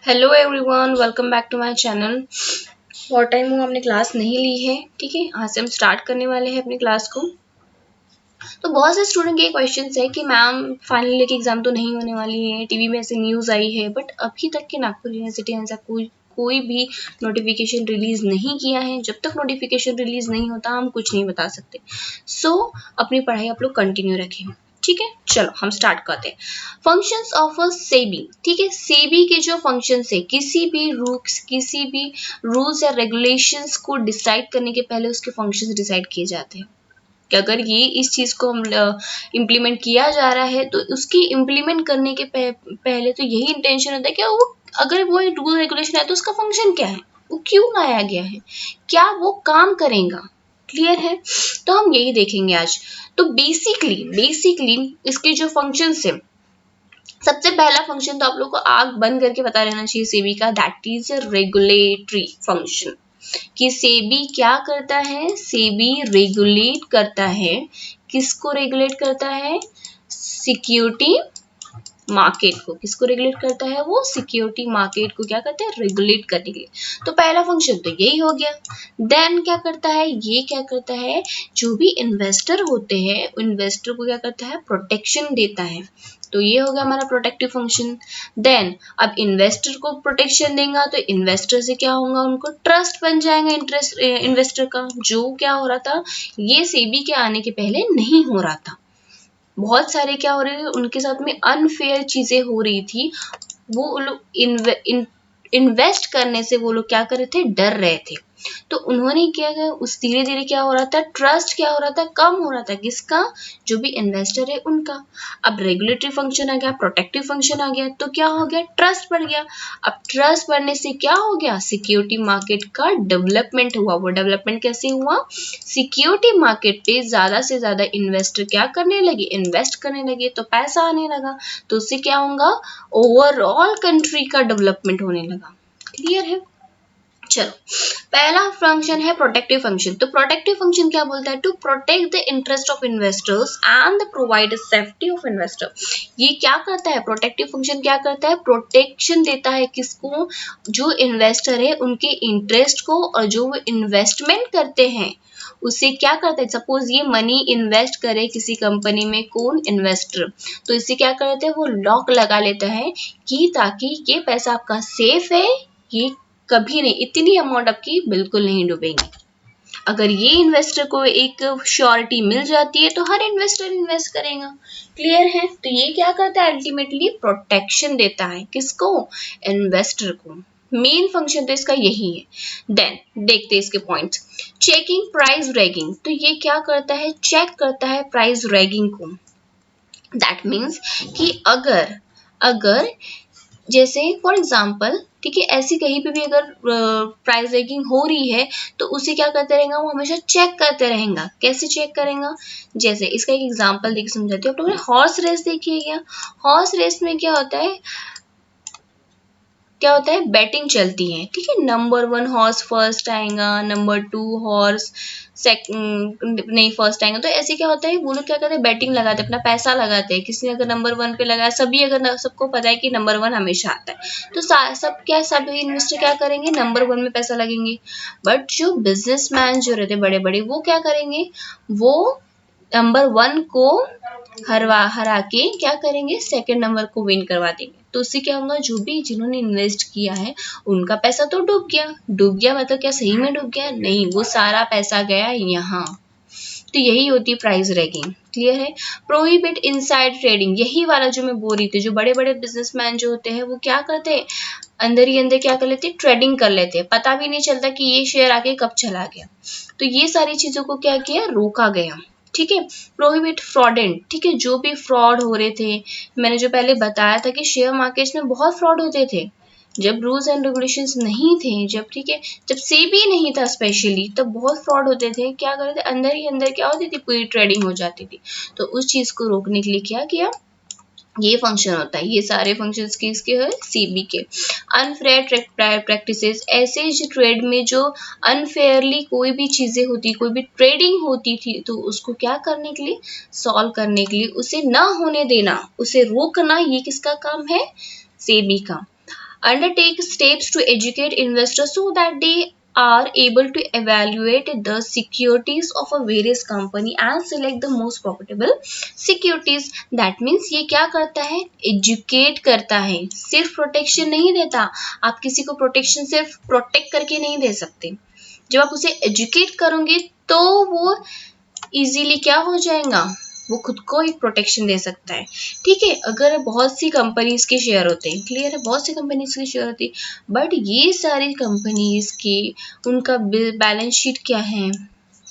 Hello everyone, welcome back to my channel. बहुत time हुआ हमने क्लास नहीं ली है। ठीक है, आज से हम स्टार्ट करने वाले हैं अपनी क्लास को। तो बहुत से स्टूडेंट के क्वेश्चन है कि मैम फाइनल ईयर की एग्जाम तो नहीं होने वाली है, टीवी में ऐसे न्यूज़ आई है, बट अभी तक के नागपुर यूनिवर्सिटी ने ऐसा कोई भी नोटिफिकेशन रिलीज नहीं किया है। जब तक नोटिफिकेशन रिलीज नहीं होता हम कुछ नहीं बता सकते। अपनी पढ़ाई आप लोग कंटिन्यू रखें। ठीक है, चलो हम स्टार्ट करते हैं। Functions of a SEBI. ठीक है, सेबी के जो फंक्शंस है, किसी भी रूल्स या रेगुलेशंस को डिसाइड करने के पहले उसके फंक्शंस डिसाइड किए जाते हैं कि अगर ये इस चीज को हम इम्प्लीमेंट किया जा रहा है तो उसकी इम्प्लीमेंट करने के पहले तो यही इंटेंशन होता है कि वो अगर वो रूल रेगुलेशन है तो उसका फंक्शन क्या है, वो क्यों लाया गया है, क्या वो काम करेगा। क्लियर है, तो हम यही देखेंगे आज। तो बेसिकली इसके जो फंक्शंस है, सबसे पहला फंक्शन तो आप लोग को आग बंद करके पता रहना चाहिए सेबी का, दैट इज रेगुलेटरी फंक्शन। कि सेबी क्या करता है, सेबी रेगुलेट करता है। किसको रेगुलेट करता है? सिक्योरिटी मार्केट को। किसको रेगुलेट करता है? वो सिक्योरिटी मार्केट को क्या करता है? रेगुलेट करने के लिए। तो पहला फंक्शन तो यही हो गया। देन क्या करता है? ये क्या करता है, जो भी इन्वेस्टर होते हैं इन्वेस्टर को क्या करता है? प्रोटेक्शन देता है। तो ये हो गया हमारा प्रोटेक्टिव फंक्शन। देन अब इन्वेस्टर को प्रोटेक्शन देगा तो इन्वेस्टर से क्या होगा, उनको ट्रस्ट बन जाएगा इंटरेस्ट इन्वेस्टर का, जो क्या हो रहा था, ये सेबी के आने के पहले नहीं हो रहा था। बहुत सारे क्या हो रहे थे उनके साथ में, अनफेयर चीजें हो रही थी। वो लोग इन्वेस्ट करने से वो लोग क्या कर रहे थे, डर रहे थे। तो उन्होंने क्या किया, उस धीरे धीरे क्या हो रहा था, ट्रस्ट क्या हो रहा था, कम हो रहा था। किसका? जो भी इन्वेस्टर है उनका। अब रेगुलेटरी फंक्शन आ गया, प्रोटेक्टिव फंक्शन आ गया, तो क्या हो गया, ट्रस्ट बढ़ गया। अब ट्रस्ट बढ़ने से क्या हो गया, सिक्योरिटी मार्केट का डेवलपमेंट हुआ। वो डेवलपमेंट कैसे हुआ? सिक्योरिटी मार्केट पे ज्यादा से ज्यादा इन्वेस्टर क्या करने लगे, इन्वेस्ट करने लगे, तो पैसा आने लगा। तो उससे क्या होगा, ओवरऑल कंट्री का डेवलपमेंट होने लगा। क्लियर है? चलो, पहला फंक्शन है प्रोटेक्टिव फंक्शन। तो प्रोटेक्टिव फंक्शन क्या बोलता है, to protect the interest of investors and provide safety of investor. ये क्या करता है, प्रोटेक्टिव फंक्शन क्या करता है, प्रोटेक्शन देता है किसको, जो इन्वेस्टर है उनके इंटरेस्ट को, और जो वो इन्वेस्टमेंट करते हैं उसे क्या करता है। सपोज ये मनी इन्वेस्ट करे किसी कंपनी में, कौन, इन्वेस्टर, तो इससे क्या करते हैं, वो लॉक लगा लेता है कि ताकि ये पैसा आपका सेफ है, ये कभी नहीं, इतनी अमाउंट आपकी बिल्कुल नहीं डूबेंगी। अगर ये इन्वेस्टर को एक श्योरिटी मिल जाती है तो हर इन्वेस्टर इन्वेस्ट करेगा। क्लियर है? तो ये क्या करता है, अल्टीमेटली प्रोटेक्शन देता है किसको, इन्वेस्टर को। मेन फंक्शन तो इसका यही है। देन देखते हैं इसके पॉइंट्स। Checking price ragging. तो ये क्या करता है, चेक करता है प्राइस रैगिंग को। दैट मीन्स कि अगर जैसे फॉर एग्जाम्पल, ठीक है, ऐसी कहीं पे भी अगर प्राइस रैगिंग हो रही है तो उसे क्या करते रहेगा, वो हमेशा चेक करते रहेगा। कैसे चेक करेगा, जैसे इसका एक एग्जांपल देख समझाती हूँ। आप लोगों ने हॉर्स रेस देखी है क्या? हॉर्स रेस में क्या होता है, बैटिंग चलती है। ठीक है, नंबर 1 हॉर्स फर्स्ट आएगा, नंबर 2 हॉर्स नहीं फर्स्ट आएगा। तो ऐसे क्या होता है, वो लोग क्या करते हैं, बैटिंग लगाते हैं, अपना पैसा लगाते हैं। किसी ने अगर नंबर 1 पे लगाया, सबको पता है कि नंबर 1 हमेशा आता है, तो सब इन्वेस्टर क्या करेंगे, नंबर 1 में पैसा लगेंगे। बट जो बिजनेसमैन जो रहते बड़े बड़े, वो क्या करेंगे, वो नंबर 1 को हरा के क्या करेंगे, सेकंड नंबर को विन करवा देंगे। तो उससे क्या होगा, जो भी जिन्होंने इन्वेस्ट किया है उनका पैसा तो डूब गया मतलब क्या सही में डूब गया, नहीं, वो सारा पैसा गया यहाँ। तो यही होती है प्राइस रैगिंग। क्लियर है? प्रोहिबिट इनसाइड ट्रेडिंग, यही वाला जो मैं बोल रही थी। जो बड़े बड़े बिजनेसमैन जो होते हैं वो क्या करते हैं, अंदर ही अंदर क्या कर लेते हैं, ट्रेडिंग कर लेते हैं, पता भी नहीं चलता कि ये शेयर आके कब चला गया। तो ये सारी चीजों को क्या किया, रोका गया। ठीक है, प्रोहिबिट फ्रॉडेंट। ठीक है, जो भी फ्रॉड हो रहे थे, मैंने जो पहले बताया था कि शेयर मार्केट्स में बहुत फ्रॉड होते थे जब रूल्स एंड रेगुलेशंस नहीं थे, जब, ठीक है, जब सेबी नहीं था स्पेशली, तब बहुत फ्रॉड होते थे। क्या करते थे, अंदर ही अंदर क्या होती थी, पूरी ट्रेडिंग हो जाती थी। तो उस चीज को रोकने के लिए क्या किया, ये फंक्शन होता है। ये सारे फंक्शंस किसके हैं, सीबी के। अनफेयर प्रैक्टिसेस, ऐसे ट्रेड में जो अनफेयरली कोई भी चीजें होती, कोई भी ट्रेडिंग होती थी, तो उसको क्या करने के लिए, सॉल्व करने के लिए, उसे ना होने देना, उसे रोकना, ये किसका काम है, सेबी का। undertake steps to educate investors so that they are able to evaluate the securities of a various company and select the most profitable securities. That means ये क्या करता है, educate करता है, सिर्फ protection नहीं देता. आप किसी को protection सिर्फ protect करके नहीं दे सकते. जब आप उसे educate करोगे तो वो easily क्या हो जाएगा, वो खुद को एक प्रोटेक्शन दे सकता है. ठीक है, अगर बहुत सी कंपनीज के शेयर होते हैं, क्लियर है, बहुत सी कंपनीज के शेयर होते हैं, बट ये सारी कंपनीज के उनका बैलेंस शीट क्या है,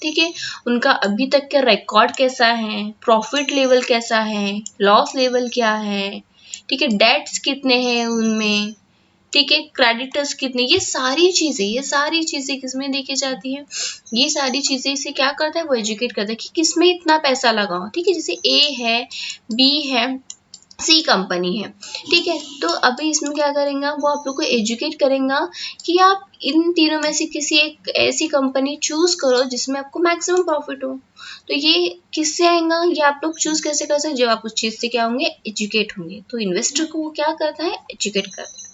ठीक है, उनका अभी तक का रिकॉर्ड कैसा है, प्रॉफिट लेवल कैसा है, लॉस लेवल क्या है, ठीक है, डेट्स कितने हैं उनमें, ठीक है, क्रेडिटर्स कितने, ये सारी चीजें किसमें देखी जाती है, ये सारी चीजें इसे क्या करता है, वो एजुकेट करता है कि किसमें इतना पैसा लगाओ. ठीक है, जैसे ए है, बी है, सी कंपनी है. ठीक है, तो अभी इसमें क्या करेंगे, वो आप लोग को एजुकेट करेगा कि आप इन तीनों में से किसी एक ऐसी कंपनी चूज करो जिसमें आपको मैक्सिमम प्रॉफिट हो. तो ये किससे आएगा, ये आप लोग चूज कैसे कर सकते, जब आप उस चीज से क्या होंगे, एजुकेट होंगे. तो इन्वेस्टर को वो क्या करता है, एजुकेट करता है.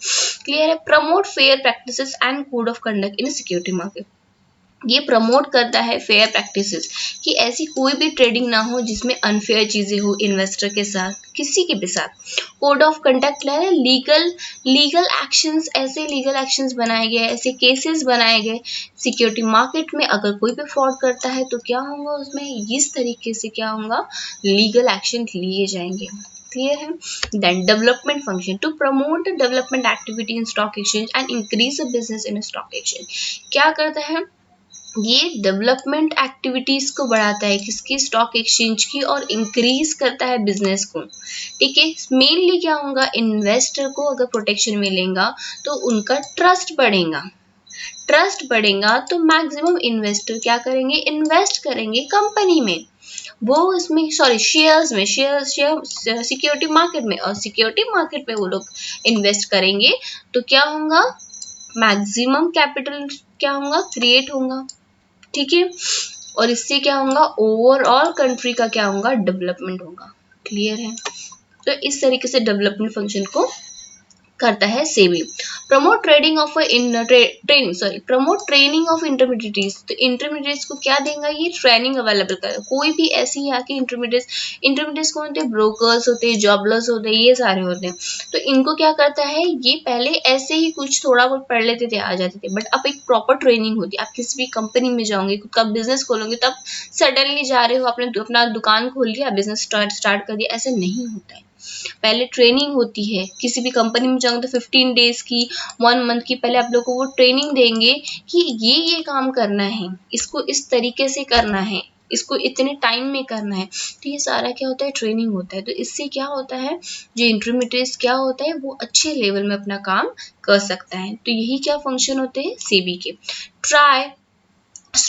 क्लियर है. Promote fair practices and code of conduct in security market. ये प्रमोट करता है फेयर प्रैक्टिसेस, कि ऐसी कोई भी ट्रेडिंग ना हो जिसमें अनफेयर चीजें हो इन्वेस्टर के साथ, किसी के भी साथ. कोड ऑफ कंडक्ट है लीगल एक्शंस, ऐसे लीगल एक्शंस बनाए गए, ऐसे केसेस बनाए गए सिक्योरिटी मार्केट में. अगर कोई भी फ्रॉड करता है तो क्या होगा, उसमें इस तरीके से क्या होगा, लीगल एक्शन लिए जाएंगे. क्लियर है. Then development function, to promote development activity in stock exchange and increase the business in stock exchange. क्या करता है, ये डेवलपमेंट एक्टिविटीज को बढ़ाता है, किसकी, स्टॉक एक्सचेंज की, और इंक्रीज करता है बिजनेस को. ठीक है, मेनली क्या होगा, इन्वेस्टर को अगर प्रोटेक्शन मिलेगा तो उनका ट्रस्ट बढ़ेगा तो मैक्सिमम इन्वेस्टर क्या करेंगे, इन्वेस्ट करेंगे कंपनी में, वो इसमें शेयर्स में, शेयर सिक्योरिटी मार्केट में, और सिक्योरिटी मार्केट में वो लोग इन्वेस्ट करेंगे तो क्या होगा, मैक्सिमम कैपिटल क्या होगा, क्रिएट होगा. ठीक है, और इससे क्या होगा, ओवरऑल कंट्री का क्या होगा, डेवलपमेंट होगा. क्लियर है. तो इस तरीके से डेवलपमेंट फंक्शन को करता है SEBI. Promote trading of promote training of intermediates. तो इंटरमीडिएट्स को क्या देगा, ये ट्रेनिंग अवेलेबल करेगा. कोई भी ऐसी यहाँ के इंटरमीडिएट्स कौन होते हैं, ब्रोकर्स होते हैं, जॉबलर्स होते हैं, ये सारे होते हैं. तो इनको क्या करता है, ये पहले ऐसे ही कुछ थोड़ा बहुत पढ़ लेते थे, आ जाते थे, बट अब एक प्रॉपर ट्रेनिंग होती है. आप किसी भी कंपनी में जाओगे, खुद का बिजनेस खोलोगे, तब सडनली जा रहे हो, आपने अपना दुकान खोल लिया, बिजनेस स्टार्ट कर दिया, ऐसे नहीं होता है. पहले ट्रेनिंग होती है. किसी भी कंपनी में जाओगे तो 15 डेज की, 1 मंथ की पहले आप लोग को वो ट्रेनिंग देंगे कि ये काम करना है, इसको इस तरीके से करना है, इसको इतने टाइम में करना है. तो ये सारा क्या होता है, ट्रेनिंग होता है. तो इससे क्या होता है, जो इंटरमीडिएट्स क्या होता है, वो अच्छे लेवल में अपना काम कर सकता है. तो यही क्या फंक्शन होते हैं सेबी के. Try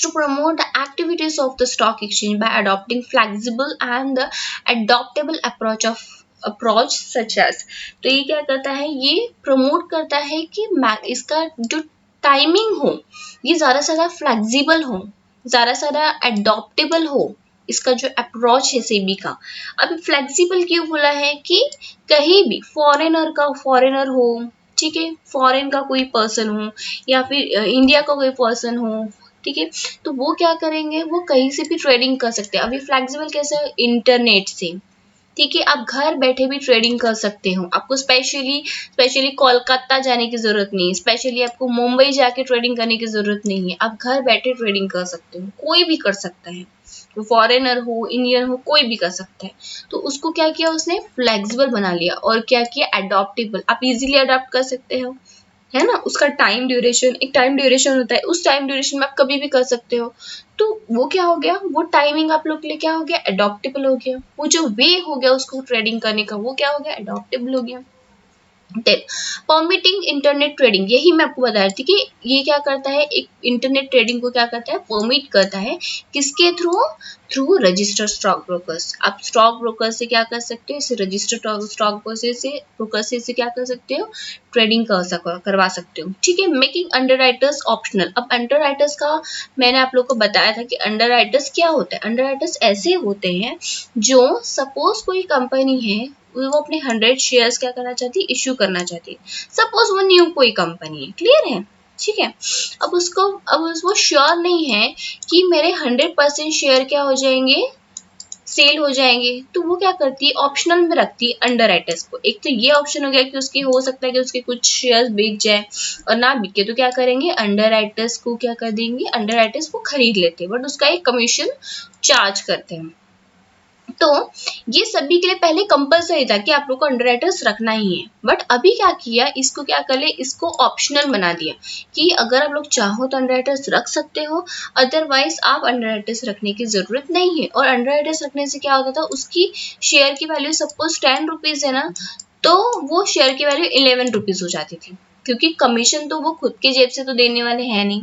to promote the activities of the stock exchange by adopting flexible and the adaptable approach such as. तो ये क्या करता है, ये प्रमोट करता है कि इसका जो टाइमिंग हो, ये ज़्यादा से ज़्यादा फ्लेक्सिबल हो, ज़्यादा से ज़्यादा अडॉप्टेबल हो. इसका जो अप्रोच है सेबी का. अभी फ्लेक्सिबल क्यों बोला है, कि कहीं भी फॉरेनर हो, ठीक है, फॉरेन का कोई पर्सन हो या फिर इंडिया का कोई पर्सन हो, ठीक है, तो वो क्या करेंगे, वो कहीं से भी ट्रेडिंग कर सकते हैं. अभी फ्लेक्सिबल कैसे, इंटरनेट से. ठीक है, आप घर बैठे भी ट्रेडिंग कर सकते हो. आपको स्पेशली कोलकाता जाने की जरूरत नहीं है, स्पेशली आपको मुंबई जाके ट्रेडिंग करने की जरूरत नहीं है. आप घर बैठे ट्रेडिंग कर सकते हो, कोई भी कर सकता है, तो फॉरेनर हो, इंडियन हो, कोई भी कर सकता है. तो उसको क्या किया, उसने फ्लेक्सिबल बना लिया, और क्या किया, अडॉप्टेबल. आप इजीली अडॉप्ट कर सकते हो, है ना. उसका एक टाइम ड्यूरेशन होता है, उस टाइम ड्यूरेशन में आप कभी भी कर सकते हो. तो वो क्या हो गया, वो टाइमिंग आप लोग के लिए क्या हो गया, अडॉप्टेबल हो गया. वो जो वे हो गया उसको ट्रेडिंग करने का, वो क्या हो गया, अडॉप्टेबल हो गया. परमिटिंग इंटरनेट ट्रेडिंग, यही मैं आपको बता रही थी कि ये क्या करता है, एक इंटरनेट ट्रेडिंग को क्या करता है, परमिट करता है. किसके थ्रू रजिस्टर्ड स्टॉक ब्रोकर्स. आप स्टॉक ब्रोकर से क्या कर सकते हो, इसे रजिस्टर्ड स्टॉक ब्रोकर से क्या कर सकते हो, ट्रेडिंग करवा सकते हो. ठीक है. Making underwriters optional. अब अंडरराइटर्स का मैंने आप लोग को बताया था कि अंडरराइटर्स क्या होता है. अंडरराइटर्स ऐसे होते हैं जो, सपोज कोई कंपनी है, वो अपने 100 शेयर्स क्या करना चाहती है, इश्यू करना चाहती है। सपोज वो न्यू कोई कंपनी है, क्लियर है, ठीक है। अब वो श्योर नहीं है कि मेरे 100% शेयर क्या हो जाएंगे, सेल हो जाएंगे, तो वो क्या करती है, ऑप्शनल में रखती है अंडर राइटर्स को। एक तो ये ऑप्शन हो गया कि उसकी हो सकता है कि उसके कुछ शेयर्स बिक जाए, और ना बिके तो क्या करेंगे, अंडर राइटर्स को क्या कर देंगे, अंडर राइटर्स को खरीद लेते हैं, बट उसका एक कमीशन चार्ज करते हैं। तो ये सभी के लिए पहले कंपलसरी था कि आप लोग को अंडरराइटर्स रखना ही है, बट अभी क्या किया, इसको क्या कर ले, इसको ऑप्शनल बना दिया कि अगर आप लोग चाहो तो अंडरराइटर्स रख सकते हो, अदरवाइज आप अंडरराइटर्स रखने की जरूरत नहीं है। और अंडरराइटर्स रखने से क्या होता था, उसकी शेयर की वैल्यू सपोज 10 रुपीज है ना, तो वो शेयर की वैल्यू 11 रुपीज हो जाती थी, क्योंकि कमीशन तो वो खुद के जेब से तो देने वाले हैं नहीं,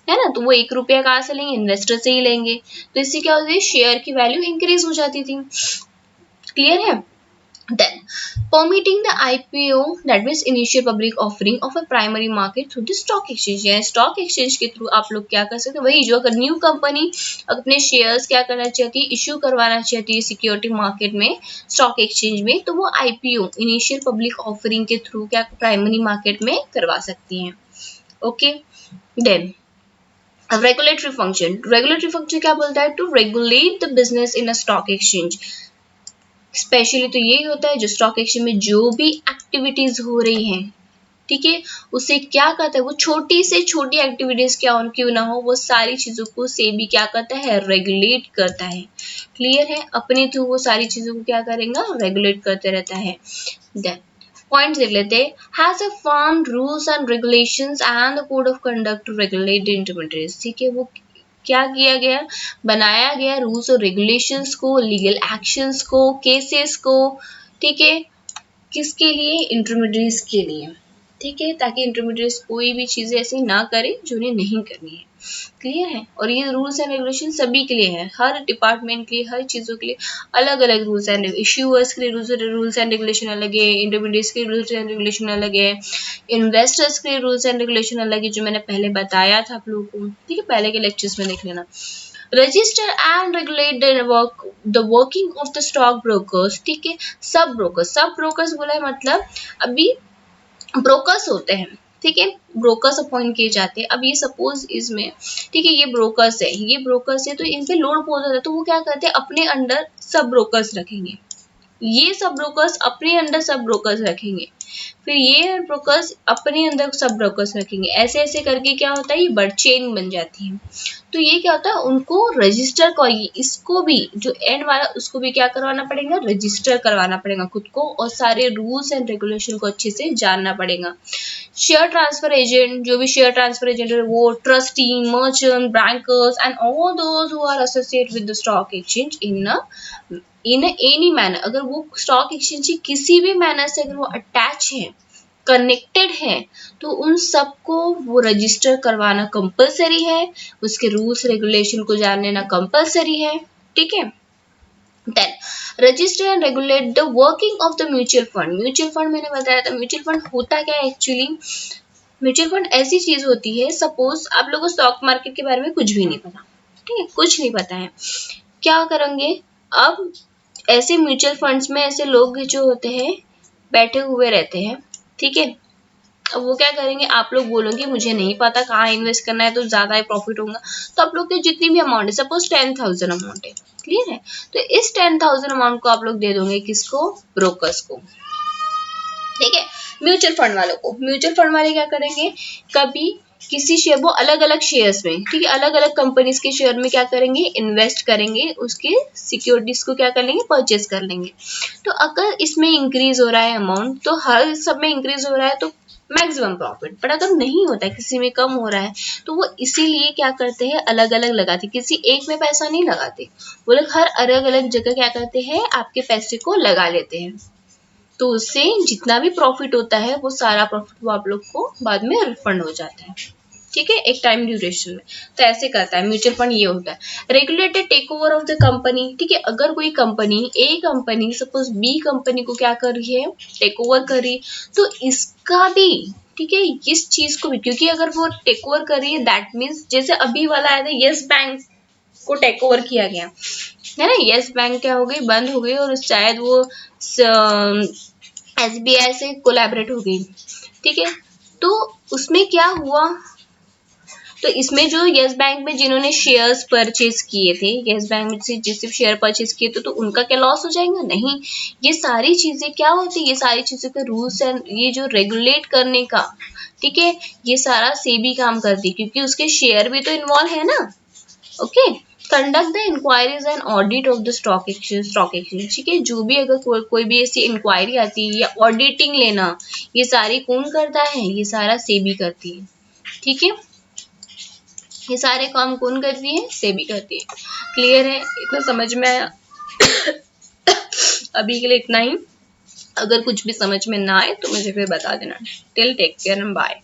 है ना, तो वो 1 रुपया कहाँ से लेंगे, इन्वेस्टर से ही लेंगे। तो इससे क्या होती है, शेयर की वैल्यू इंक्रीज हो जाती थी, क्लियर है। Then, permitting the IPO, that means initial public offering of a primary market through the stock exchange, या स्टॉक एक्सचेंज के थ्रू आप लोग क्या कर सकते हैं, वही जो अगर न्यू कंपनी अपने शेयर्स क्या करना चाहती है, इश्यू करवाना चाहती है सिक्योरिटी मार्केट में, स्टॉक एक्सचेंज में, तो वो IPO इनिशियल पब्लिक ऑफरिंग के थ्रू क्या प्राइमरी मार्केट में करवा सकती हैं। ओके, देन अब रेगुलेटरी फंक्शन क्या बोलता है, to regulate the business in a stock exchange. Specially तो यही होता है जो स्टॉक एक्सचेंज में जो भी एक्टिविटीज हो रही हैं, ठीक है, उसे क्या कहता है, वो छोटी से छोटी एक्टिविटीज क्यों ना हो, वो सारी चीजों को सेबी क्या करता है, रेगुलेट करता है, क्लियर है। अपने थ्रू वो सारी चीजों को क्या करेगा, रेगुलेट करते रहता है। देन पॉइंट देख लेते हैं, has a firm rules and regulations and the code of conduct to regulate the intermediates, ठीक है, वो क्या किया गया, बनाया गया रूल्स और रेगुलेशंस को, लीगल एक्शंस को, केसेस को, ठीक है, किसके लिए, इंटरमीडिएट्स के लिए, ठीक है, ताकि इंटरमीडिएट्स कोई भी चीजें ऐसी ना करे जो उन्हें नहीं करनी है, क्लियर है। और ये रूल्स एंड रेगुलेशन सभी के लिए है, हर डिपार्टमेंट के लिए, हर चीजों के लिए अलग अलग रूल्स एंड, इश्यूअर्स के लिए रूल्स एंड रेगुलेशन अलग है, इंटरमीडिएट्स के रूल्स एंड रेगुलेशन अलग है, इन्वेस्टर्स के रूल्स एंड रेगुलेशन अलग है, जो मैंने पहले बताया था आप लोगों को, ठीक है, पहले के लेक्चर्स में देख लेना। Register and regulate the working of the stock brokers, ठीक है, सब ब्रोकर्स बोला है, मतलब अभी ब्रोकर्स होते हैं, ठीक है, ब्रोकर्स अपॉइंट किए जाते हैं। अब ये सपोज इसमें, ठीक है, ये ब्रोकर्स है, तो इन पे लोड बहुत होता है, तो वो क्या करते हैं, अपने अंडर सब ब्रोकर्स रखेंगे, ये सब ब्रोकर्स अपने अंडर सब ब्रोकर्स रखेंगे, फिर ये ब्रोकर्स अपने अंदर सब ब्रोकर्स रखेंगे, ऐसे ऐसे करके क्या होता है, ये बड़ चेन बन जाती है। तो ये क्या होता है, उनको रजिस्टर को, इसको भी जो एंड वाला उसको भी क्या करवाना पड़ेगा, रजिस्टर करवाना पड़ेगा खुद को, और सारे रूल्स एंड रेगुलेशन को अच्छे से जानना पड़ेगा। शेयर ट्रांसफर एजेंट, जो भी शेयर ट्रांसफर एजेंट है, वो trustee, merchant, bankers and all those who are associated with the stock exchange in any manner, अगर वो स्टॉक एक्सचेंज की किसी भी मैनर से अगर वो अटैच है, कनेक्टेड है, तो उन सबको वो रजिस्टर करवाना कंपलसरी है, उसके रूल्स रेगुलेशन को जान लेना कंपलसरी है, ठीक है। Then register and regulate the working of the mutual fund मैंने बताया था, म्यूचुअल फंड होता क्या है एक्चुअली, म्यूचुअल फंड ऐसी चीज होती है, सपोज आप लोगों को स्टॉक मार्केट के बारे में कुछ भी नहीं पता, ठीक है, कुछ नहीं पता है, क्या करेंगे, अब ऐसे म्यूचुअल फंड्स में ऐसे लोग जो होते हैं बैठे हुए रहते हैं, ठीक है, अब वो क्या करेंगे, आप लोग बोलोगे मुझे नहीं पता कहाँ इन्वेस्ट करना है तो ज्यादा ही प्रॉफिट होगा, तो आप लोग के जितनी भी अमाउंट है, सपोज 10,000 अमाउंट है, क्लियर है, तो इस 10,000 अमाउंट को आप लोग दे दोगे किसको, ब्रोकर्स को, ठीक है, म्यूचुअल फंड वालों को। म्यूचुअल फंड वाले क्या करेंगे, कभी किसी शेयर, वो अलग अलग शेयर्स में, ठीक है, अलग अलग कंपनीज के शेयर में क्या करेंगे, इन्वेस्ट करेंगे, उसके सिक्योरिटीज को क्या कर लेंगे, परचेज कर लेंगे। तो अगर इसमें इंक्रीज हो रहा है अमाउंट, तो हर सब में इंक्रीज हो रहा है तो मैक्सिमम प्रॉफिट, बट अगर नहीं होता है, किसी में कम हो रहा है, तो वो इसीलिए क्या करते हैं, अलग अलग लगाते, किसी एक में पैसा नहीं लगाते, वो लोग हर अलग अलग जगह क्या करते हैं, आपके पैसे को लगा लेते हैं, तो उससे जितना भी प्रॉफिट होता है वो सारा प्रॉफिट वो आप लोग को बाद में रिफंड हो जाता है, ठीक है, एक टाइम ड्यूरेशन में। तो ऐसे करता है म्यूचुअल फंड, ये होता है। Regulated take over of the company, ठीक है, अगर कोई company, A company suppose B company को क्या कर रही है, टेक ओवर कर रही, तो इसका भी, ठीक है, इस चीज को भी, क्योंकि अगर वो टेक ओवर कर रही है दैट मीन्स, जैसे अभी वाला आया था यस बैंक को टेक ओवर किया गया है ना। यस बैंक क्या हो गई, बंद हो गई और शायद वो SBI से कोलैबोरेट हो गई, ठीक है। तो उसमें क्या हुआ, तो इसमें जो यस बैंक में जिन्होंने शेयर्स परचेज किए थे, यस बैंक में से जिससे शेयर परचेज किए थे, तो उनका क्या लॉस हो जाएगा? नहीं। ये सारी चीजें क्या होती है, ये सारी चीजों के रूल्स एंड ये जो रेगुलेट करने का, ठीक है, ये सारा सेबी काम करती है, क्योंकि उसके शेयर भी तो इन्वॉल्व है ना। Okay, conduct the inquiries and audit of the stock exchange, ठीक है। जो भी अगर कोई भी ऐसी इंक्वायरी आती है या ऑडिटिंग लेना, ये सारी कौन करता है? ये सारा सेबी करती है, ठीक है। ये सारे काम कौन करती है? सेबी करती है। क्लियर है? इतना समझ में आया? अभी के लिए इतना ही। अगर कुछ भी समझ में ना आए तो मुझे फिर बता देना। Till take care and bye.